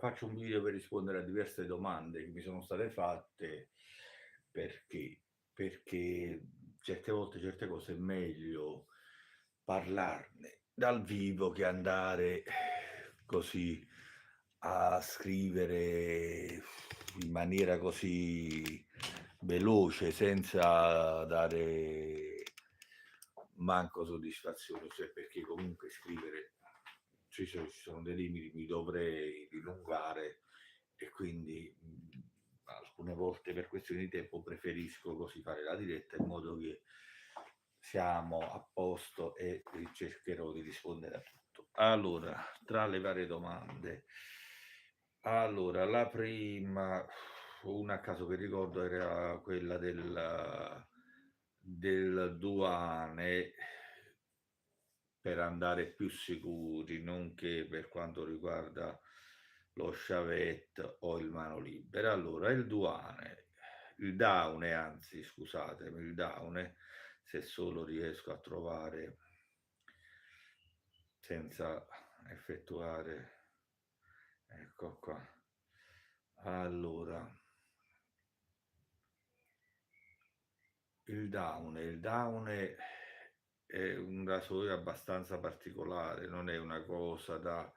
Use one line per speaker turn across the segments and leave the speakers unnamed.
faccio un video per rispondere a diverse domande che mi sono state fatte, perché? Perché certe volte certe cose è meglio parlarne dal vivo che andare così a scrivere in maniera così veloce senza dare manco soddisfazione, cioè perché comunque scrivere ci sono dei limiti, mi dovrei dilungare e quindi alcune volte per questioni di tempo preferisco così fare la diretta in modo che siamo a posto e cercherò di rispondere a tutto. Allora, tra le varie domande, allora la prima, una a caso che ricordo era quella del Duane per andare più sicuri, nonché per quanto riguarda lo Chavette o il mano libera. Allora, il Daune, anzi, scusatemi, il Daune, se solo riesco a trovare senza effettuare, ecco qua. Allora, il Daune è un rasoio abbastanza particolare, non è una cosa da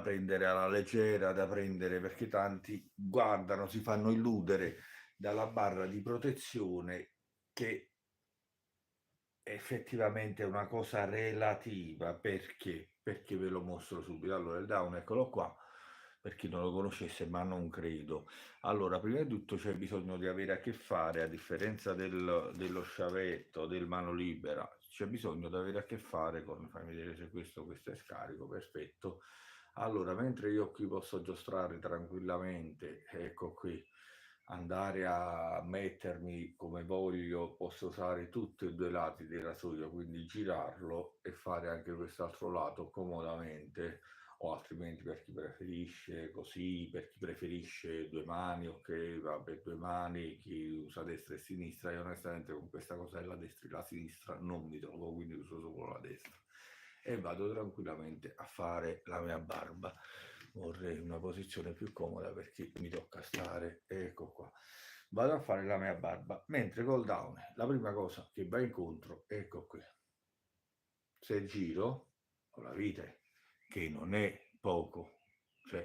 prendere alla leggera, da prendere perché tanti guardano, si fanno illudere dalla barra di protezione che effettivamente è una cosa relativa. Perché ve lo mostro subito. Allora, il down, eccolo qua, per chi non lo conoscesse, ma non credo. Allora, prima di tutto c'è bisogno di avere a che fare, a differenza dello sciavetto, del mano libera, c'è bisogno di avere a che fare con, fammi vedere se questo è scarico, perfetto. Allora, mentre io qui posso giostrare tranquillamente, ecco qui, andare a mettermi come voglio, posso usare tutti e due i lati del rasoio, quindi girarlo e fare anche quest'altro lato comodamente, o altrimenti per chi preferisce così, per chi preferisce due mani, ok, va per due mani, chi usa destra e sinistra. Io onestamente con questa cosa della destra e la sinistra non mi trovo, quindi uso solo la destra e vado tranquillamente a fare la mia barba. Vorrei una posizione più comoda perché mi tocca stare, ecco qua, vado a fare la mia barba, mentre col down la prima cosa che va incontro, ecco qui, se giro ho la vite che non è poco, cioè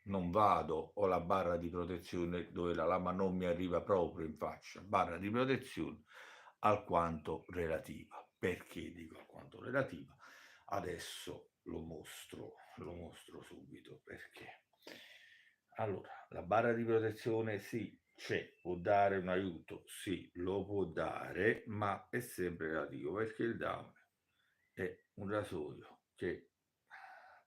non vado, ho la barra di protezione dove la lama non mi arriva proprio in faccia, barra di protezione alquanto relativa. Perché dico alquanto relativa? Adesso lo mostro subito perché. Allora, la barra di protezione sì, c'è, può dare un aiuto, sì, lo può dare, ma è sempre relativo perché il down è un rasoio che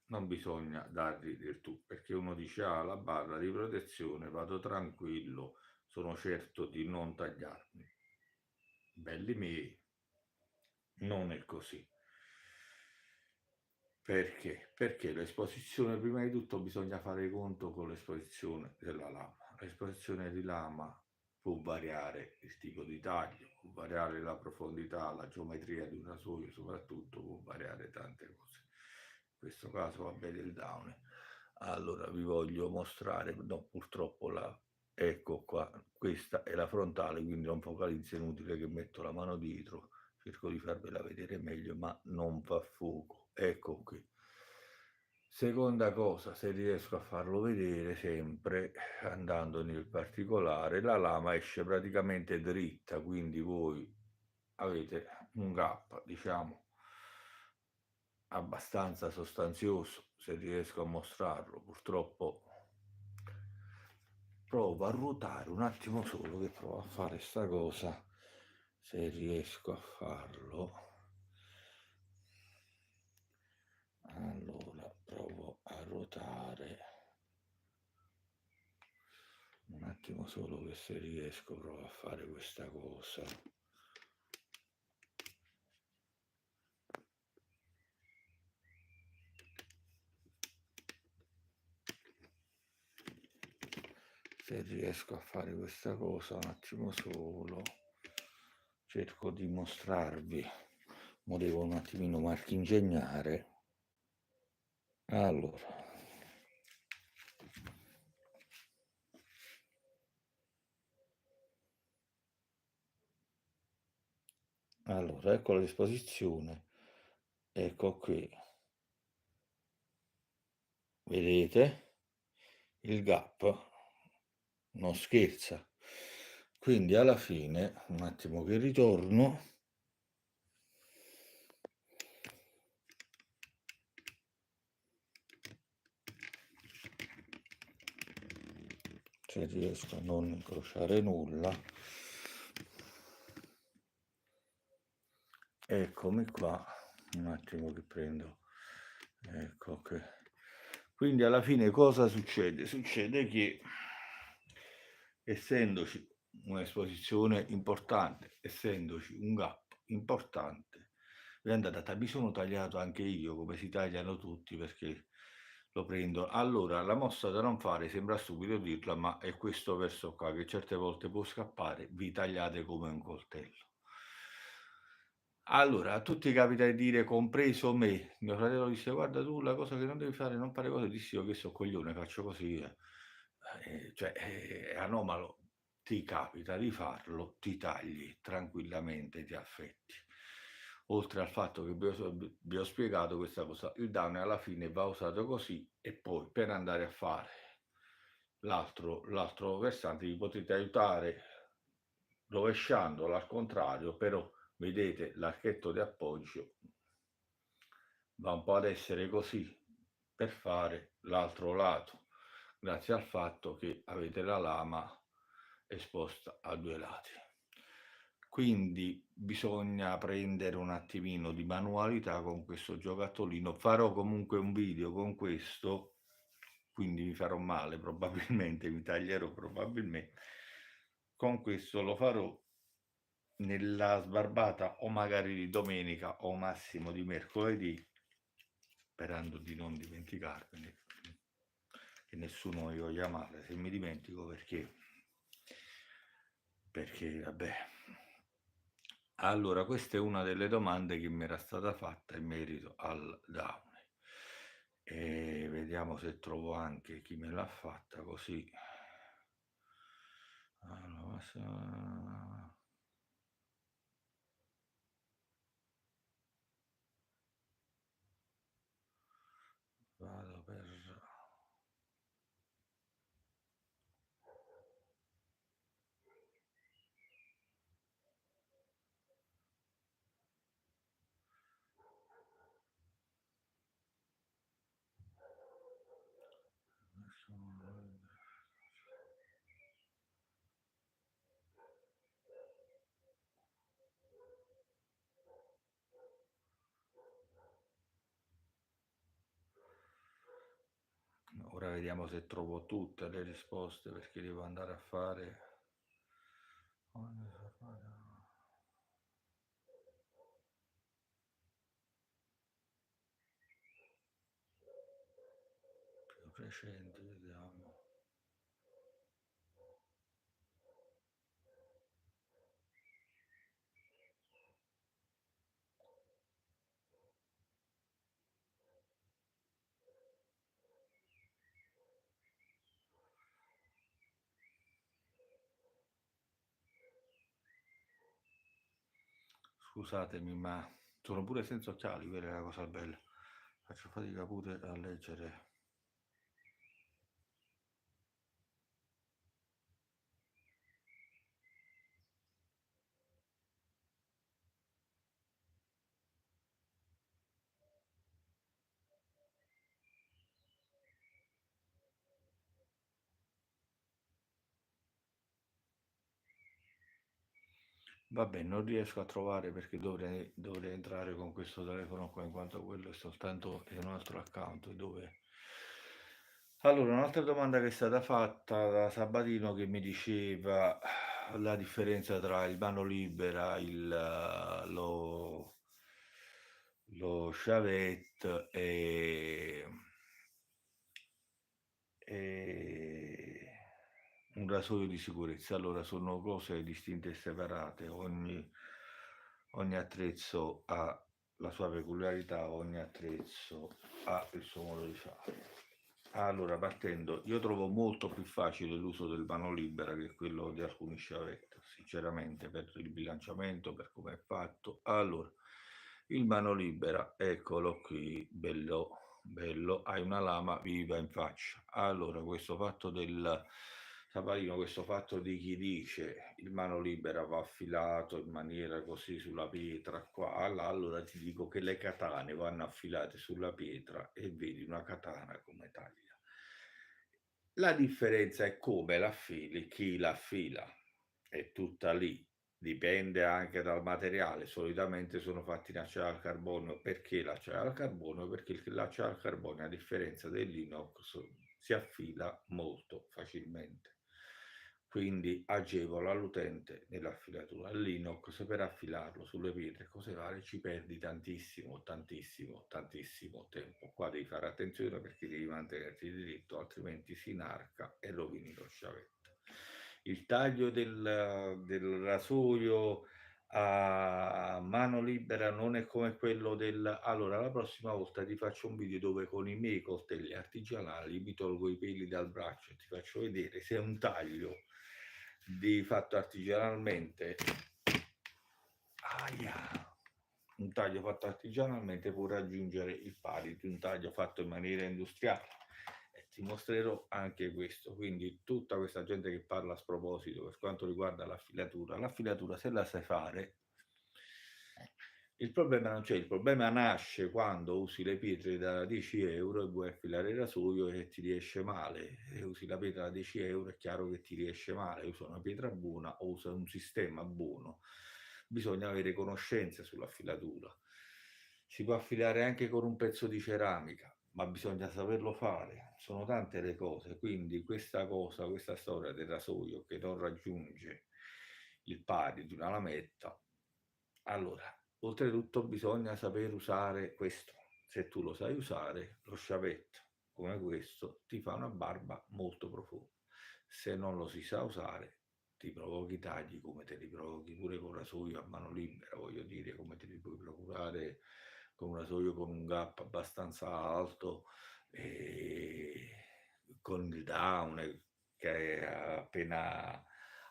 non bisogna dargli del tu, perché uno dice ah, la barra di protezione, vado tranquillo, sono certo di non tagliarmi. Belli miei, non è così. Perché? Perché l'esposizione, prima di tutto bisogna fare conto con l'esposizione della lama. L'esposizione di lama può variare il tipo di taglio, può variare la profondità, la geometria di un rasoio, soprattutto può variare tante cose. In questo caso va bene il down. Allora vi voglio mostrare, no, purtroppo ecco qua, questa è la frontale, quindi non focalizzo, inutile che metto la mano dietro, cerco di farvela vedere meglio, ma non fa fuoco. Ecco qui. Seconda cosa, se riesco a farlo vedere sempre, andando nel particolare, la lama esce praticamente dritta, quindi voi avete un gap, diciamo, abbastanza sostanzioso, se riesco a mostrarlo. Purtroppo provo a ruotare un attimo solo, che provo a fare sta cosa, se riesco a farlo. Allora provo a ruotare un attimo solo, che se riesco provo a fare questa cosa. Se riesco a fare questa cosa un attimo solo, cerco di mostrarvi, mo devo un attimino marchingegnare. Allora, ecco la disposizione, ecco qui, vedete? Il gap non scherza. Quindi alla fine, un attimo che ritorno, se riesco a non incrociare nulla, eccomi qua, un attimo che prendo, ecco che. Quindi alla fine cosa succede? Succede che essendoci un'esposizione importante, essendoci un gap importante, mi sono tagliato anche io come si tagliano tutti perché lo prendo. Allora, la mossa da non fare, sembra stupido dirla, ma è questo verso qua che certe volte può scappare, vi tagliate come un coltello. Allora, a tutti capita di dire, compreso me, mio fratello disse, guarda tu la cosa che non devi fare, non fare cose, dissi io che so coglione, faccio così. Cioè, è anomalo, ti capita di farlo, ti tagli tranquillamente, ti affetti. Oltre al fatto che vi ho spiegato questa cosa, il down alla fine va usato così e poi per andare a fare l'altro versante vi potete aiutare rovesciandolo al contrario, però vedete l'archetto di appoggio va un po' ad essere così per fare l'altro lato, grazie al fatto che avete la lama esposta a due lati. Quindi bisogna prendere un attimino di manualità con questo giocattolino. Farò comunque un video con questo, quindi mi farò male probabilmente, mi taglierò probabilmente. Con questo lo farò nella sbarbata o magari di domenica o massimo di mercoledì, sperando di non dimenticarmene, che nessuno mi voglia male se mi dimentico perché vabbè. Allora, questa è una delle domande che mi era stata fatta in merito al Downey. E vediamo se trovo anche chi me l'ha fatta così. Allora, vado per... Ora vediamo se trovo tutte le risposte perché devo andare a fare... Più recente, vediamo. Scusatemi, ma sono pure senza occhiali, quella è la cosa bella. Faccio fatica pure a leggere. Vabbè, non riesco a trovare perché dovrei entrare con questo telefono qua, in quanto quello è soltanto in un altro account dove... Allora, un'altra domanda che è stata fatta da Sabatino che mi diceva la differenza tra il mano libera, lo Chavette e un rasoio di sicurezza. Allora, sono cose distinte e separate, ogni attrezzo ha la sua peculiarità, ogni attrezzo ha il suo modo di fare. Allora, partendo, io trovo molto più facile l'uso del mano libera che quello di alcuni sciavetti, sinceramente, per il bilanciamento, per come è fatto. Allora, il mano libera, eccolo qui, bello, bello, hai una lama viva in faccia. Allora, questo fatto del Saparino, questo fatto di chi dice il mano libera va affilato in maniera così sulla pietra, qua, là, allora ti dico che le katane vanno affilate sulla pietra e vedi una katana come taglia. La differenza è come la affili, chi la affila, è tutta lì. Dipende anche dal materiale, solitamente sono fatti in acciaio al carbonio. Perché l'acciaio al carbonio? Perché l'acciaio al carbonio, a differenza dell'inox, si affila molto facilmente, quindi agevola l'utente nell'affilatura. L'inox, per affilarlo sulle pietre cose varie, ci perdi tantissimo, tantissimo, tantissimo tempo. Qua devi fare attenzione perché devi mantenerti diritto, altrimenti si inarca e rovini lo sciavetto. Il taglio del rasoio a mano libera non è come quello del... Allora, la prossima volta ti faccio un video dove con i miei coltelli artigianali mi tolgo i peli dal braccio e ti faccio vedere se un taglio di fatto artigianalmente, un taglio fatto artigianalmente può raggiungere il pari di un taglio fatto in maniera industriale. E ti mostrerò anche questo. Quindi tutta questa gente che parla a sproposito per quanto riguarda l'affilatura se la sai fare, il problema non c'è, il problema nasce quando usi le pietre da 10 euro e vuoi affilare il rasoio e ti riesce male. E usi la pietra da 10 euro, è chiaro che ti riesce male. Usa una pietra buona o usa un sistema buono. Bisogna avere conoscenze sull'affilatura. Si può affilare anche con un pezzo di ceramica, ma bisogna saperlo fare. Sono tante le cose, quindi questa cosa, questa storia del rasoio che non raggiunge il pari di una lametta, allora, oltretutto bisogna saper usare questo. Se tu lo sai usare, lo sciavetto come questo ti fa una barba molto profonda. Se non lo si sa usare, ti provochi tagli come te li provochi pure con rasoio a mano libera, voglio dire, come te li puoi procurare con un rasoio con un gap abbastanza alto e con il down che è appena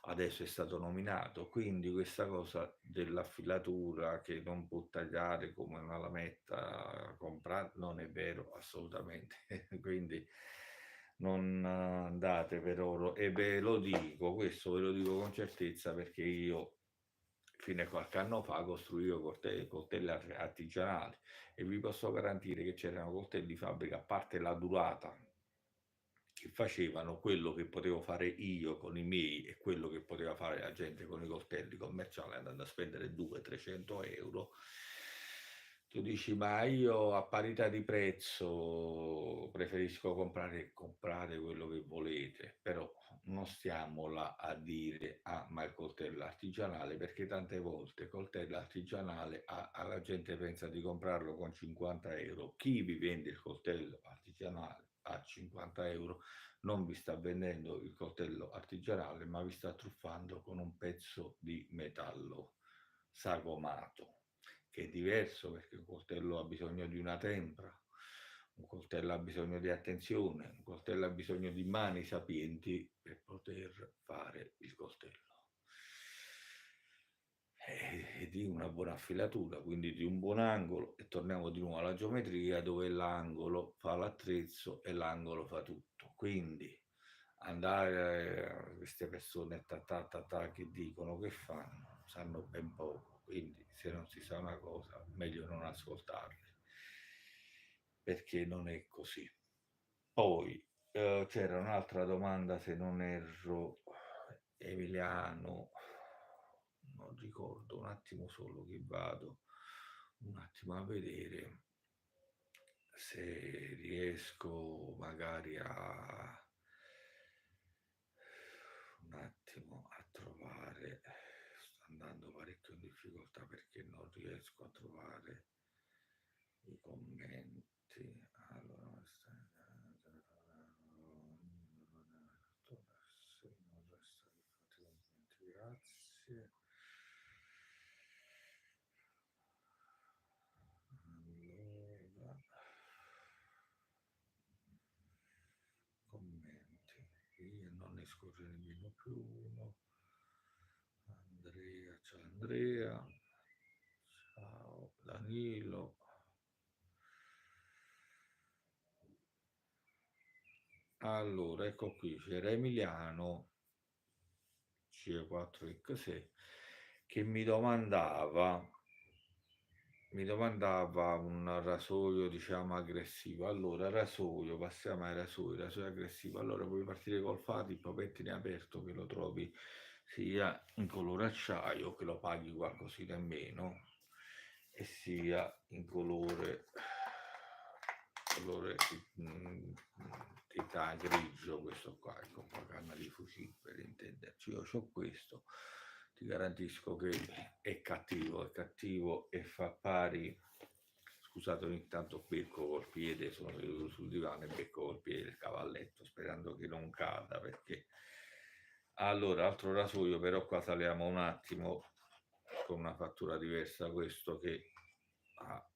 adesso è stato nominato. Quindi questa cosa dell'affilatura che non può tagliare come una lametta comprata non è vero assolutamente. Quindi non andate per oro, e ve lo dico, questo ve lo dico con certezza perché io fino a qualche anno fa costruivo coltelli artigianali e vi posso garantire che c'erano coltelli di fabbrica, a parte la durata, che facevano quello che potevo fare io con i miei e quello che poteva fare la gente con i coltelli commerciali andando a spendere 200-300 euro. Tu dici, ma io a parità di prezzo preferisco comprare quello che volete, però non stiamo là a dire, ah, ma il coltello artigianale, perché tante volte il coltello artigianale, la gente pensa di comprarlo con 50 euro. Chi vi vende il coltello artigianale a 50 euro non vi sta vendendo il coltello artigianale, ma vi sta truffando con un pezzo di metallo sagomato, che è diverso perché un coltello ha bisogno di una tempra, un coltello ha bisogno di attenzione, un coltello ha bisogno di mani sapienti per poter fare il coltello. E di una buona affilatura, quindi di un buon angolo, e torniamo di nuovo alla geometria dove l'angolo fa l'attrezzo e l'angolo fa tutto. Quindi andare a queste persone che dicono che fanno, sanno ben poco, quindi se non si sa una cosa meglio non ascoltarli, perché non è così. Poi c'era un'altra domanda, se non erro, Emiliano, non ricordo, un attimo solo che vado un attimo a vedere se riesco magari un attimo a trovare, sto andando parecchio in difficoltà perché non riesco a trovare i commenti. Allora, grazie. ne scorre nemmeno più uno. Andrea, ciao Andrea, ciao Danilo. Allora, ecco qui, c'era Emiliano C4X6 che mi domandava un rasoio, diciamo, aggressivo. Allora, rasoio, passiamo ai rasoi, rasoio aggressivo. Allora, puoi partire col Fatip, pettine aperto, che lo trovi sia in colore acciaio, che lo paghi qualcosina in meno, e sia in colore grigio, questo qua, ecco qua, canna di fucile per intenderci. Io ho questo, ti garantisco che è cattivo e fa pari. Scusate, ogni tanto becco col piede, sono seduto sul divano e becco col piede il cavalletto sperando che non cada, perché allora altro rasoio, però qua saliamo un attimo con una fattura diversa, questo che ha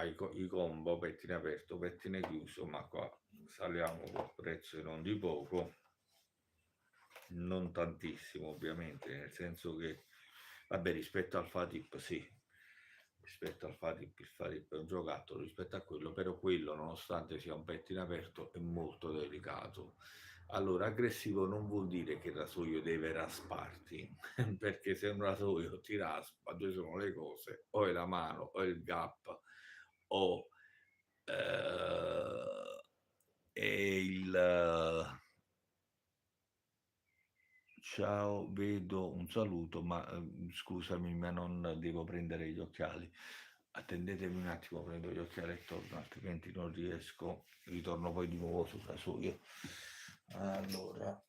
i combo pettine aperto, pettine chiuso, ma qua saliamo col prezzo non di poco, non tantissimo ovviamente, nel senso che vabbè, rispetto al Fatip sì, rispetto al Fatip, il Fatip è un giocattolo, rispetto a quello, però quello nonostante sia un pettine aperto è molto delicato. Allora, aggressivo non vuol dire che il rasoio deve rasparti, perché se un rasoio ti raspa, due sono le cose, o è la mano, o è il gap, o è il ciao, vedo un saluto, ma scusami, ma non devo prendere gli occhiali. Attendetemi un attimo, prendo gli occhiali e torno, altrimenti non riesco. Ritorno poi di nuovo sul rasoio. Allora.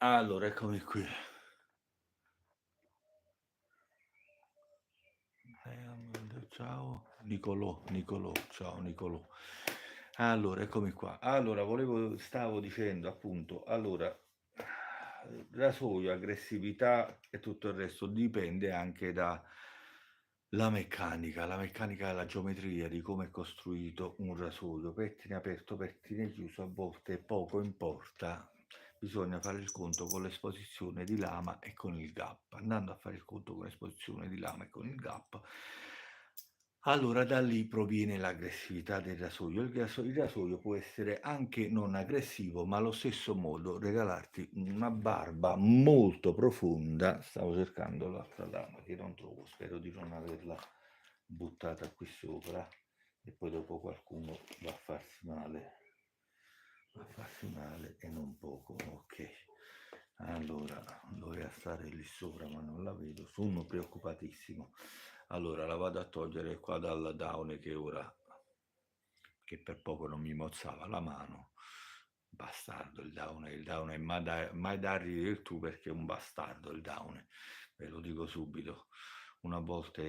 Allora, eccomi qui. Ciao Nicolò, ciao Nicolò. Allora, eccomi qua. Allora, stavo dicendo appunto, allora, rasoio, aggressività e tutto il resto dipende anche da la meccanica della geometria, di come è costruito un rasoio, pettine aperto, pettine chiuso, a volte poco importa, bisogna fare il conto con l'esposizione di lama e con il gap. Andando a fare il conto con l'esposizione di lama e con il gap, allora da lì proviene l'aggressività del rasoio. Il rasoio può essere anche non aggressivo, ma allo stesso modo regalarti una barba molto profonda. Stavo cercando l'altra lama che non trovo, spero di non averla buttata qui sopra e poi dopo qualcuno va a farsi male e non poco. Ok, allora doveva stare lì sopra ma non la vedo, sono preoccupatissimo. Allora la vado a togliere qua dal down che ora, che per poco non mi mozzava la mano. Bastardo il down è mai dargli del tu, perché è un bastardo il down, ve lo dico subito. Una volta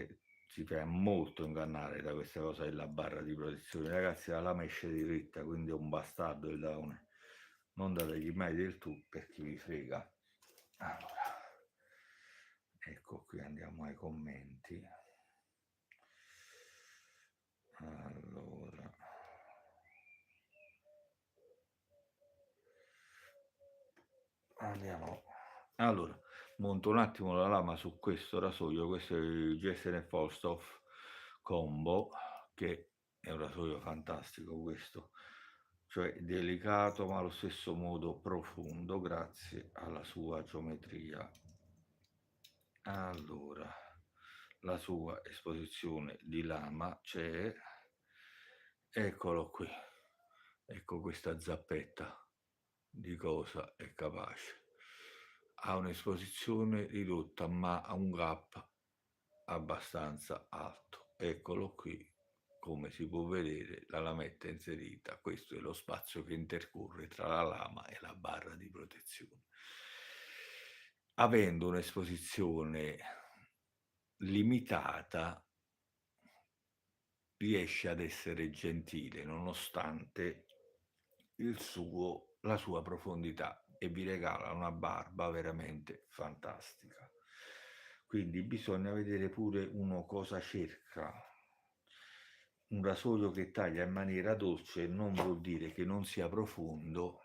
si fa molto ingannare da questa cosa della barra di protezione, ragazzi, la lama esce diritta, quindi è un bastardo il down, non dategli mai del tu perché vi frega. Allora, ecco qui, andiamo ai commenti. Allora, andiamo. Allora, monto un attimo la lama su questo rasoio, questo è il GSN Falstaff Combo, che è un rasoio fantastico questo, cioè delicato ma allo stesso modo profondo grazie alla sua geometria. Allora, la sua esposizione di lama c'è, eccolo qui, ecco questa zappetta di cosa è capace. Ha un'esposizione ridotta ma ha un gap abbastanza alto, eccolo qui, come si può vedere, la lametta è inserita, questo è lo spazio che intercorre tra la lama e la barra di protezione. Avendo un'esposizione limitata, riesce ad essere gentile nonostante la sua profondità e vi regala una barba veramente fantastica. Quindi bisogna vedere pure uno cosa cerca. Un rasoio che taglia in maniera dolce non vuol dire che non sia profondo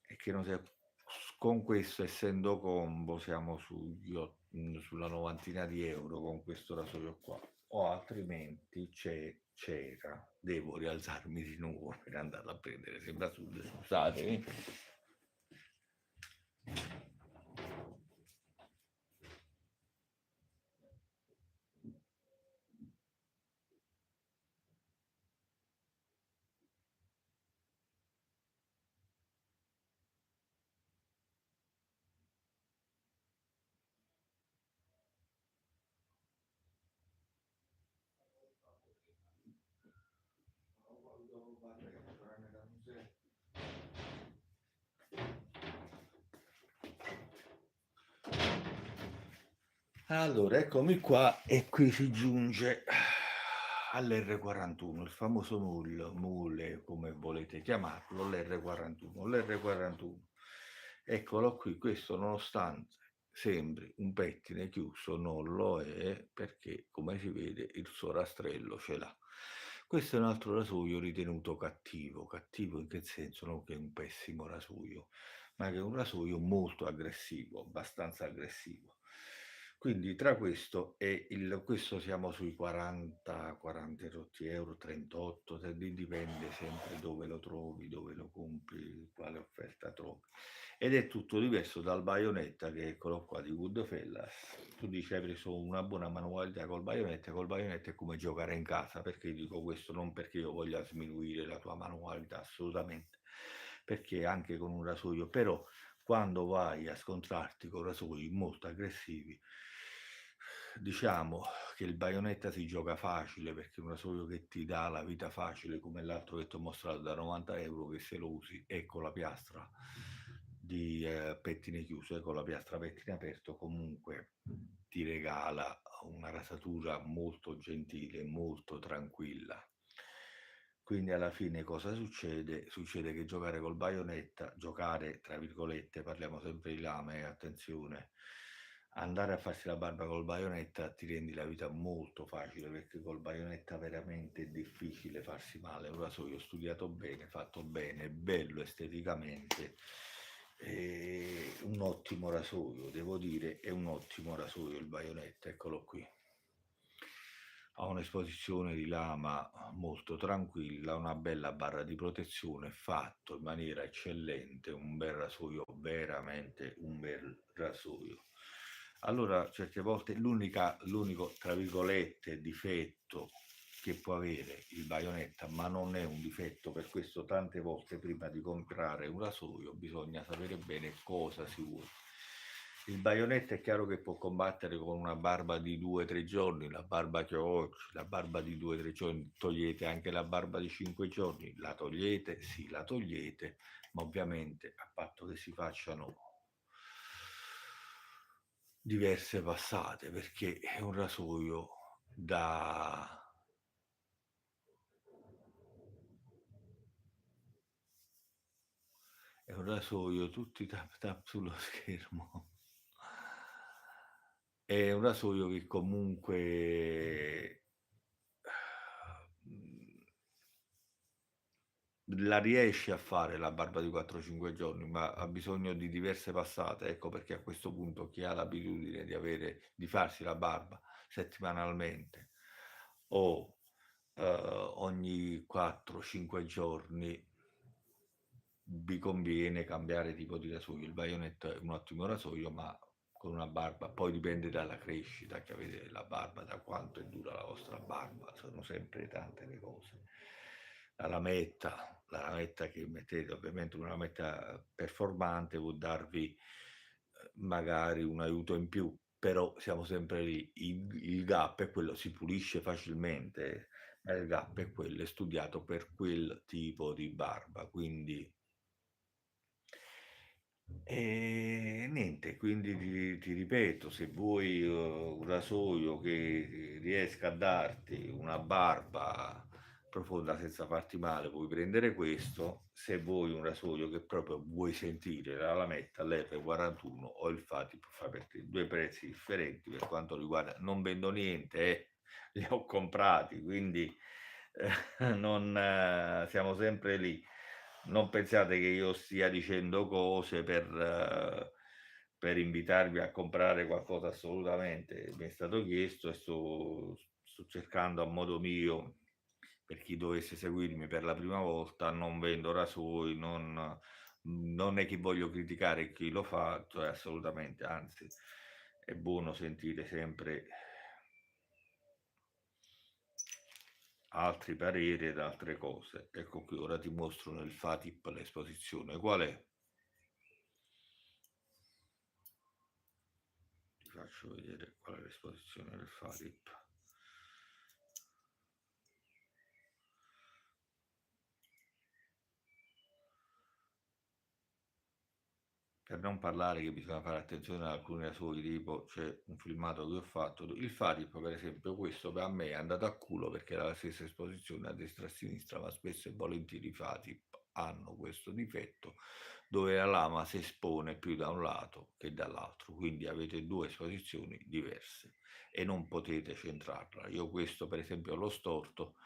e che non sia. Con questo, essendo combo, siamo sulla novantina di euro con questo rasoio qua, o altrimenti c'era, devo rialzarmi di nuovo per andare a prendere, sembra sud, scusate. Allora, eccomi qua e qui si giunge all'R41, il famoso mule, come volete chiamarlo, l'R41. L'R41, eccolo qui, questo nonostante sembri un pettine chiuso, non lo è perché, come si vede, il suo rastrello ce l'ha. Questo è un altro rasoio ritenuto cattivo. Cattivo in che senso? Non che è un pessimo rasoio, ma che è un rasoio molto aggressivo, abbastanza aggressivo. Quindi tra questo siamo sui 40 rotti euro, 38, dipende sempre dove lo trovi, dove lo compri, quale offerta trovi. Ed è tutto diverso dal Bayonetta, che eccolo qua di Goodfellas. Tu dici hai preso una buona manualità col Bayonetta è come giocare in casa. Perché dico questo? Non perché io voglia sminuire la tua manualità, assolutamente, perché anche con un rasoio, però quando vai a scontrarti con rasoi molto aggressivi, diciamo che il Bayonetta si gioca facile perché è un rasoio che ti dà la vita facile, come l'altro che ti ho mostrato da 90 euro, che se lo usi e con la piastra di pettine chiuse, con la piastra pettine aperto, comunque ti regala una rasatura molto gentile, molto tranquilla. Quindi alla fine cosa succede? Succede che giocare col Bayonetta, giocare tra virgolette, parliamo sempre di lame, attenzione, andare a farsi la barba col Bayonetta ti rendi la vita molto facile, perché col Bayonetta veramente è difficile farsi male. È un rasoio studiato bene, fatto bene, bello esteticamente, è un ottimo rasoio, devo dire, è un ottimo rasoio il Bayonetta, eccolo qui. Ha un'esposizione di lama molto tranquilla, una bella barra di protezione, fatto in maniera eccellente, un bel rasoio, veramente un bel rasoio. Allora, certe volte l'unico, tra virgolette, difetto che può avere il Bayonetta, ma non è un difetto, per questo tante volte prima di comprare un rasoio bisogna sapere bene cosa si vuole. Il Bayonetta è chiaro che può combattere con una barba di 2-3 giorni, la barba che ho oggi, la barba di 2-3 giorni, togliete anche la barba di 5 giorni, la togliete, sì, la togliete, ma ovviamente a patto che si facciano diverse passate, perché è un rasoio da... È un rasoio, tutti tap tap sullo schermo. È un rasoio che comunque la riesce a fare la barba di 4-5 giorni, ma ha bisogno di diverse passate. Ecco perché a questo punto chi ha l'abitudine di farsi la barba settimanalmente o ogni 4-5 giorni vi conviene cambiare tipo di rasoio. Il Bayonetta è un ottimo rasoio, ma con una barba, poi dipende dalla crescita che avete della barba, da quanto è dura la vostra barba, sono sempre tante le cose. La lametta che mettete, ovviamente una lametta performante può darvi magari un aiuto in più, però siamo sempre lì. Il gap è quello, si pulisce facilmente, ma il gap è quello, è studiato per quel tipo di barba, quindi e niente, quindi ti ripeto, se vuoi un rasoio che riesca a darti una barba profonda senza farti male, puoi prendere questo. Se vuoi un rasoio che proprio vuoi sentire la lametta, l'R41 o il Fatip, fa per te due prezzi differenti per quanto riguarda, non vendo niente, li ho comprati, quindi non siamo sempre lì. Non pensate che io stia dicendo cose per invitarvi a comprare qualcosa, assolutamente. Mi è stato chiesto e sto cercando a modo mio, per chi dovesse seguirmi per la prima volta, non vendo rasoi, non è che voglio criticare chi lo fa, cioè assolutamente, anzi, è buono sentire sempre altri pareri ed altre cose. Ecco qui, ora ti mostro nel Fatip l'esposizione. Qual è? Ti faccio vedere qual è l'esposizione del Fatip. Per non parlare che bisogna fare attenzione ad alcuni rasoi, tipo c'è un filmato che ho fatto, il Fatip per esempio, questo per me è andato a culo perché era la stessa esposizione a destra e a sinistra, ma spesso e volentieri i Fatip hanno questo difetto dove la lama si espone più da un lato che dall'altro, quindi avete due esposizioni diverse e non potete centrarla. Io questo per esempio l'ho storto,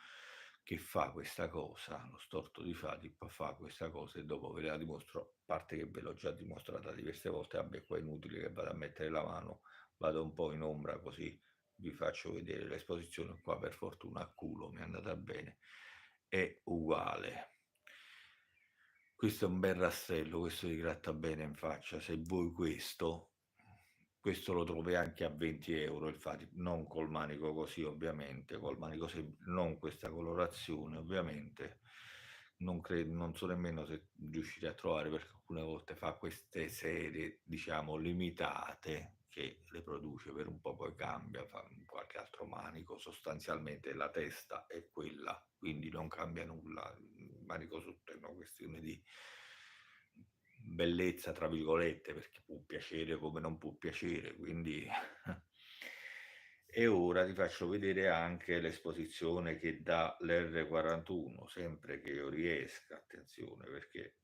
che fa questa cosa, lo storto di Fatip fa questa cosa e dopo ve la dimostro, a parte che ve l'ho già dimostrata diverse volte, vabbè qua è inutile che vado a mettere la mano, vado un po' in ombra così vi faccio vedere l'esposizione qua, per fortuna a culo mi è andata bene, è uguale. Questo è un bel rastrello, questo ti gratta bene in faccia, se vuoi questo lo trovi anche a 20 € il Fatip, non col manico così ovviamente, col manico non questa colorazione ovviamente, non so nemmeno se riuscirei a trovare perché alcune volte fa queste serie diciamo limitate che le produce per un po', poi cambia, fa qualche altro manico, sostanzialmente la testa è quella, quindi non cambia nulla, il manico sotto è una questione di bellezza tra virgolette perché può piacere come non può piacere, quindi e ora ti faccio vedere anche l'esposizione che dà l'R41, sempre che io riesca, attenzione perché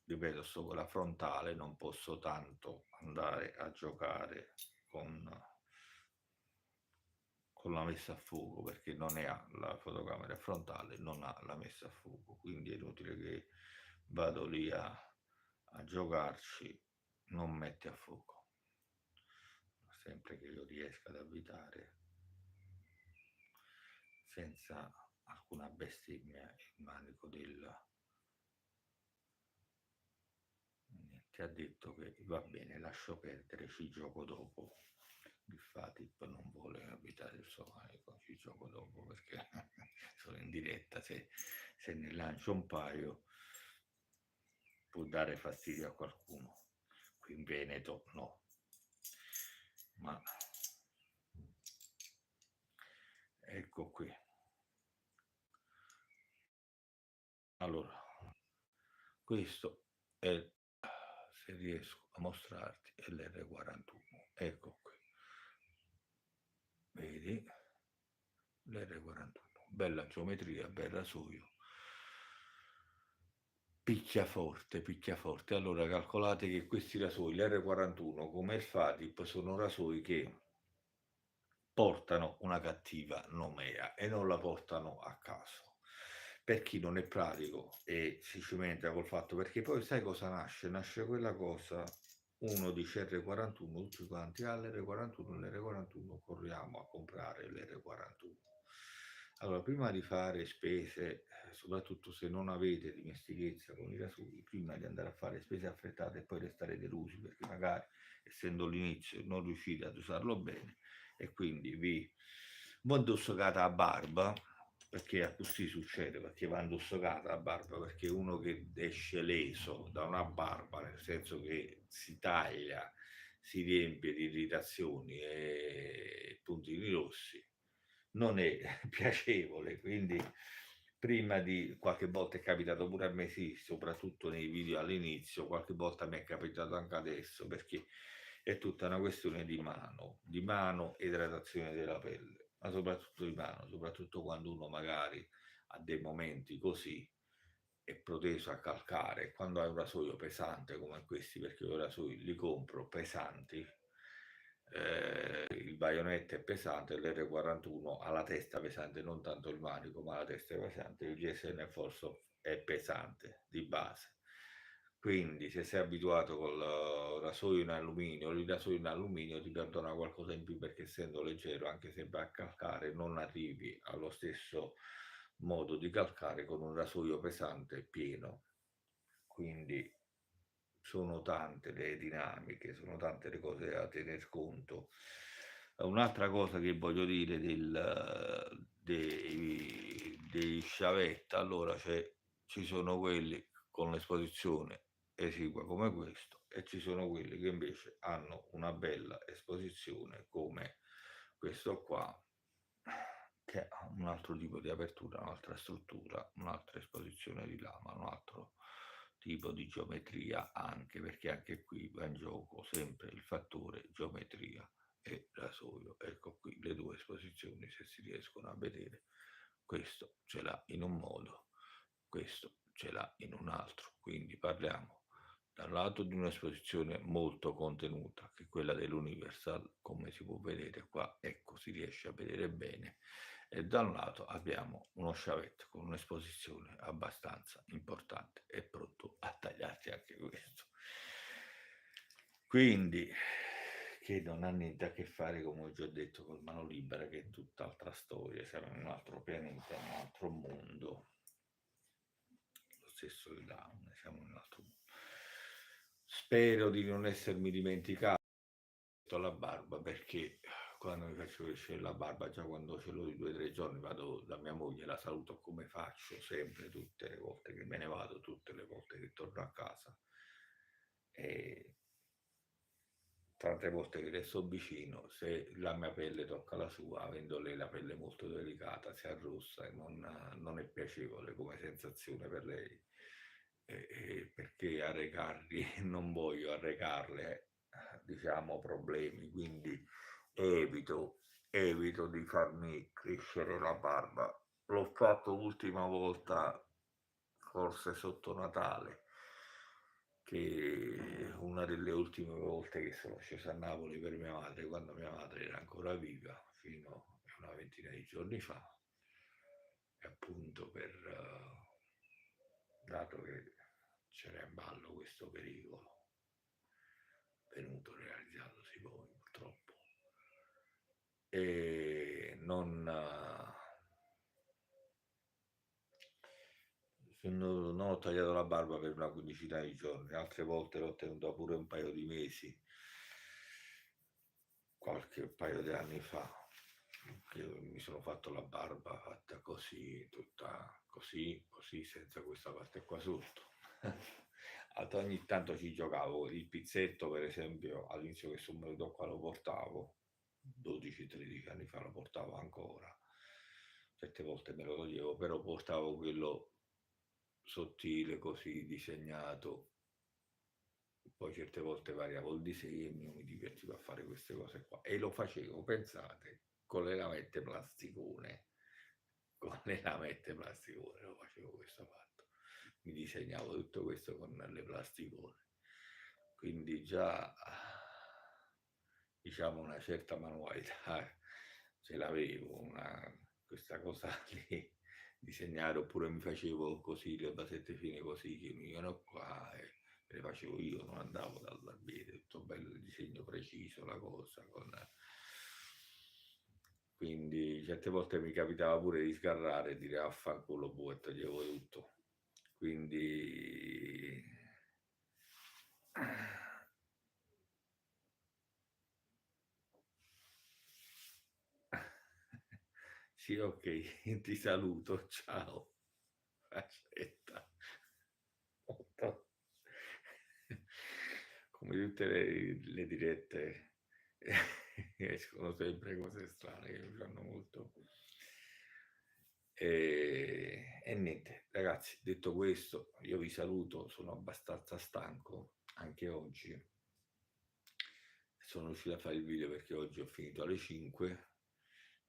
ripeto sto con la frontale, non posso tanto andare a giocare con la messa a fuoco perché non ne ha la fotocamera frontale, non ha la messa a fuoco, quindi è inutile che vado lì a giocarci, non mette a fuoco, sempre che io riesca ad avvitare senza alcuna bestemmia il manico del niente, ha detto che va bene, lascio perdere, ci gioco dopo. Il Fatip non vuole abitare il suo manico, ci gioco dopo perché sono in diretta, se ne lancio un paio può dare fastidio a qualcuno. Qui in Veneto no, ma ecco qui. Allora, questo è, se riesco a mostrarti, è l'R41. Ecco qui. Vedi? L'R41. Bella geometria, bel rasoio. Picchia forte, picchia forte. Allora calcolate che questi rasoi, l'R41 come il Fatip, sono rasoi che portano una cattiva nomea e non la portano a caso. Per chi non è pratico e si cimenta col fatto, perché poi sai cosa nasce? Nasce quella cosa, uno dice R41, tutti quanti l'R41, l'R41, corriamo a comprare l'R41. Allora, prima di fare spese, soprattutto se non avete dimestichezza con i rasoi, prima di andare a fare spese affrettate e poi restare delusi perché magari essendo l'inizio non riuscite ad usarlo bene, e quindi vi indossocata a barba perché a così succede, perché va indossocata a barba perché uno che esce leso da una barba, nel senso che si taglia si riempie di irritazioni e puntini rossi, non è piacevole, quindi prima di qualche volta è capitato pure a me, sì, soprattutto nei video all'inizio, qualche volta mi è capitato anche adesso, perché è tutta una questione di mano e idratazione della pelle, ma soprattutto di mano, soprattutto quando uno magari ha dei momenti così è proteso a calcare, quando hai un rasoio pesante come questi, perché io i rasoi li compro pesanti, il baionetto è pesante, l'R41 ha la testa pesante, non tanto il manico, ma la testa è pesante, il GSN Force è pesante di base. Quindi se sei abituato col rasoio in alluminio, il rasoio in alluminio ti perdona qualcosa in più, perché essendo leggero, anche se vai a calcare, non arrivi allo stesso modo di calcare con un rasoio pesante pieno. Quindi sono tante le dinamiche, sono tante le cose da tener conto. Un'altra cosa che voglio dire dei sciavetta, allora ci sono quelli con l'esposizione esigua come questo, e ci sono quelli che invece hanno una bella esposizione come questo qua, che ha un altro tipo di apertura, un'altra struttura, un'altra esposizione di lama, un altro tipo di geometria, anche perché anche qui va in gioco sempre il fattore geometria e rasoio. Ecco qui le due esposizioni, se si riescono a vedere, questo ce l'ha in un modo, questo ce l'ha in un altro, quindi parliamo da un lato di un'esposizione molto contenuta, che è quella dell'Universal, come si può vedere qua, ecco, si riesce a vedere bene, e da un lato abbiamo uno sciavetto con un'esposizione abbastanza importante e pronto a tagliarsi anche questo. Quindi, che non ha niente a che fare, come ho già detto, col mano libera, che è tutt'altra storia, siamo in un altro pianeta, in un altro mondo. Lo stesso il down, siamo in un altro mondo. Spero di non essermi dimenticato la barba, perché quando mi faccio crescere la barba, già quando ce l'ho di 2 o 3 giorni, vado da mia moglie, la saluto come faccio sempre, tutte le volte che me ne vado, tutte le volte che torno a casa, e tante volte che le sto vicino, se la mia pelle tocca la sua, avendo lei la pelle molto delicata, si arrossa e non è piacevole come sensazione per lei, perché arrecarli non voglio arrecarle, diciamo, problemi, quindi evito di farmi crescere la barba. L'ho fatto l'ultima volta, forse sotto Natale, che una delle ultime volte che sono sceso a Napoli per mia madre, quando mia madre era ancora viva, fino a una ventina di giorni fa, e appunto dato che c'era in ballo questo pericolo, venuto realizzatosi poi purtroppo, e non ho tagliato la barba per una quindicina di giorni, altre volte l'ho tenuta pure un paio di mesi, qualche paio di anni fa, che mi sono fatto la barba fatta così, tutta così, senza questa parte qua sotto. Ogni tanto ci giocavo, il pizzetto per esempio, all'inizio che sono venuto qua lo portavo, 12-13 anni fa lo portavo ancora, certe volte me lo toglievo, però portavo quello sottile, così disegnato, poi certe volte variavo il disegno, mi divertivo a fare queste cose qua, e lo facevo, pensate, con le lamette plasticone, lo facevo questo fatto, mi disegnavo tutto questo con le plasticone, quindi già, diciamo, una certa manualità ce l'avevo, questa cosa lì, disegnare, oppure mi facevo così le basette fine così che mi venivano qua, e le facevo io, non andavo dal barbiere, tutto bello, il disegno preciso, la cosa, quindi certe volte mi capitava pure di sgarrare e dire affanculo, boh, e toglievo tutto. Quindi sì, ok, ti saluto, ciao. Aspetta. come tutte le dirette, escono sempre cose strane che mi fanno molto. E niente, ragazzi, detto questo, io vi saluto, sono abbastanza stanco anche oggi. Sono riuscito a fare il video perché oggi ho finito alle 5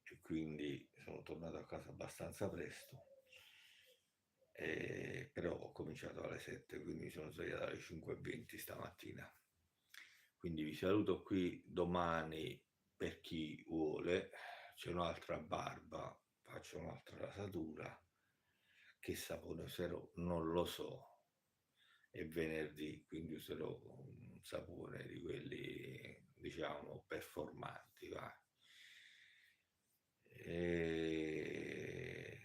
e quindi sono tornato a casa abbastanza presto. Però ho cominciato alle 7, quindi sono svegliato alle 5:20 stamattina. Quindi vi saluto qui, domani per chi vuole c'è un'altra barba, faccio un'altra rasatura, che sapone userò non lo so, è venerdì, quindi userò un sapone di quelli, diciamo, performanti, va. E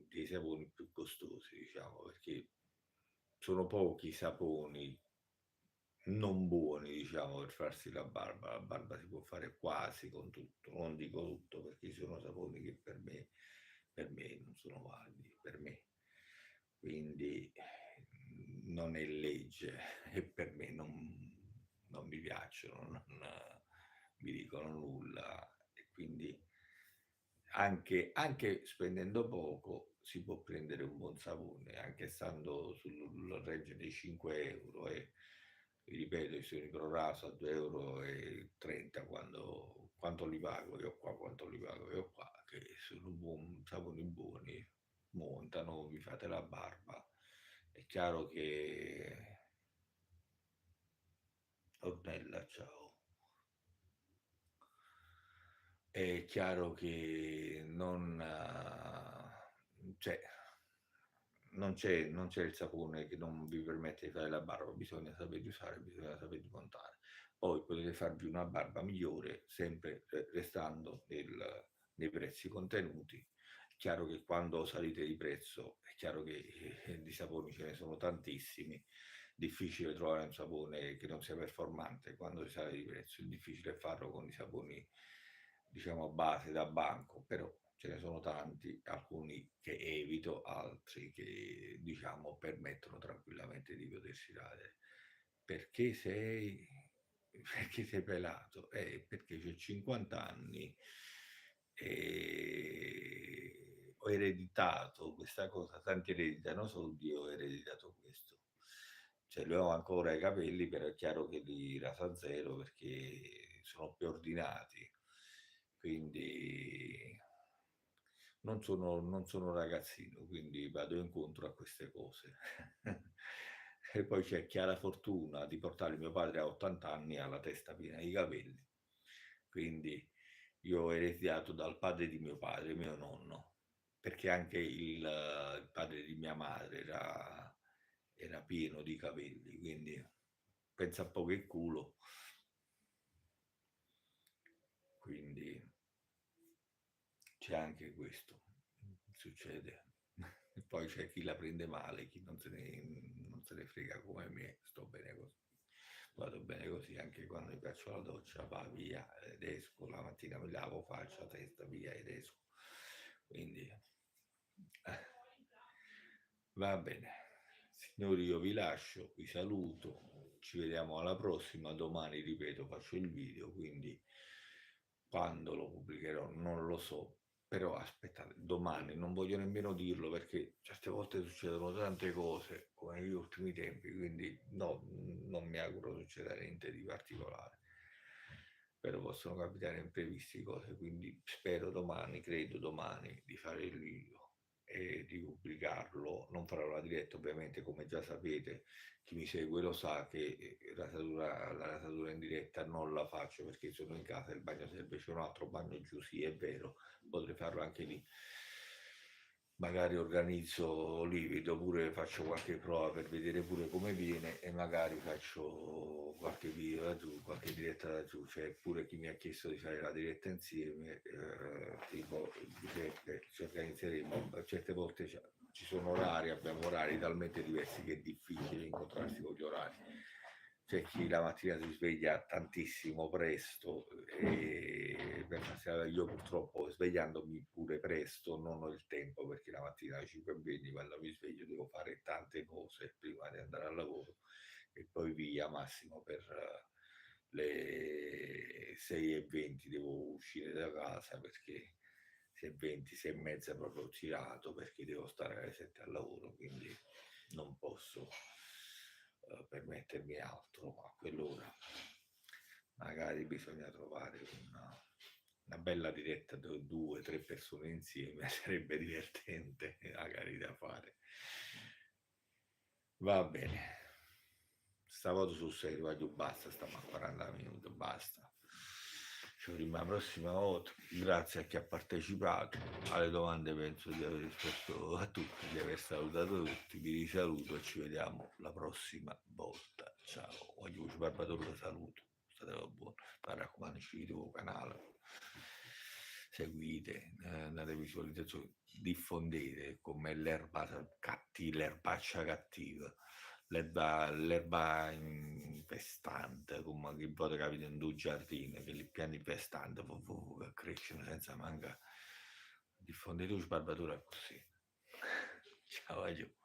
dei saponi più costosi, diciamo, perché sono pochi i saponi non buoni, diciamo, per farsi la barba. La barba si può fare quasi con tutto, non dico tutto, perché ci sono saponi che per me non sono validi, per me. Quindi non è legge e per me non mi piacciono, non mi dicono nulla e quindi anche spendendo poco si può prendere un buon sapone, anche stando sul range dei 5 euro e vi ripeto, io sono in proraso a 2,30 euro quanto li pago io qua, quanto li pago io qua, che sono saponi buoni, montano, vi fate la barba. È chiaro che Ornella, ciao. È chiaro che cioè, non c'è il sapone che non vi permette di fare la barba, bisogna saperli usare, bisogna saperli montare. Poi potete farvi una barba migliore, sempre restando nei prezzi contenuti. È chiaro che quando salite di prezzo, è chiaro che di saponi ce ne sono tantissimi, difficile trovare un sapone che non sia performante quando si sale di prezzo, è difficile farlo con i saponi diciamo a base da banco, però ce ne sono tanti, alcuni che evito, altri che diciamo permettono tranquillamente di potersi dare. Perché sei, perché sei pelato? Perché c'ho 50 anni e ho ereditato questa cosa, tanti ereditano soldi, ho ereditato questo. Cioè, lui ho ancora i capelli, però è chiaro che li raso a zero perché sono più ordinati, quindi non sono ragazzino, quindi vado incontro a queste cose. E poi c'è chi ha la fortuna di portare mio padre a 80 anni e ha la testa piena di capelli, quindi io ho ereditato dal padre di mio padre, mio nonno, perché anche il padre di mia madre era pieno di capelli, quindi pensa un po' che culo, quindi c'è anche questo, succede. E poi c'è chi la prende male, chi non se ne frega come me, sto bene così. Vado bene così anche quando mi faccio la doccia, va via ed esco, la mattina mi lavo, faccio la testa, via ed esco. Quindi va bene. Signori, io vi lascio, vi saluto, ci vediamo alla prossima, domani ripeto faccio il video, quindi quando lo pubblicherò non lo so, però aspettate, domani non voglio nemmeno dirlo perché certe volte succedono tante cose come negli ultimi tempi, quindi no, non mi auguro succeda niente di particolare, però possono capitare imprevisti cose, quindi spero domani, credo domani di fare il video e di pubblicarlo. Non farò la diretta ovviamente, come già sapete, chi mi segue lo sa che la rasatura in diretta non la faccio perché sono in casa, il bagno serve, c'è un altro bagno giù, sì è vero, potrei farlo anche lì. Magari organizzo lì, vedo pure, faccio qualche prova per vedere pure come viene e magari faccio qualche video da giù, qualche diretta da giù. C'è pure chi mi ha chiesto di fare la diretta insieme, tipo Giuseppe, ci organizzeremo, certe volte ci sono orari, abbiamo orari talmente diversi che è difficile incontrarsi con gli orari. C'è chi la mattina si sveglia tantissimo presto e io purtroppo svegliandomi pure presto non ho il tempo perché la mattina alle 5:20 quando mi sveglio devo fare tante cose prima di andare al lavoro e poi via, massimo per le 6:20 devo uscire da casa, perché 6:20, 6:30 proprio tirato, perché devo stare alle 7 al lavoro, quindi non posso permettermi altro a quell'ora. Magari bisogna trovare una bella diretta, due, tre persone insieme, sarebbe divertente magari da fare. Va bene. Stavolta sul serio, voglio basta, stiamo a 40 minuti, basta. Ci vediamo la prossima volta. Grazie a chi ha partecipato. Alle domande penso di aver risposto a tutti, di aver salutato tutti. Vi risaluto e ci vediamo la prossima volta. Ciao, voglio un barbatore, saluto. State buoni. Mi raccomando, iscrivetevi al canale, seguite, andate visualizzazioni, diffondete come l'erbaccia cattiva, l'erba infestante, come che poi capita in due giardini, che le piante infestanti che crescono senza manca, diffondete un sbarbatore così. Ciao, ciao.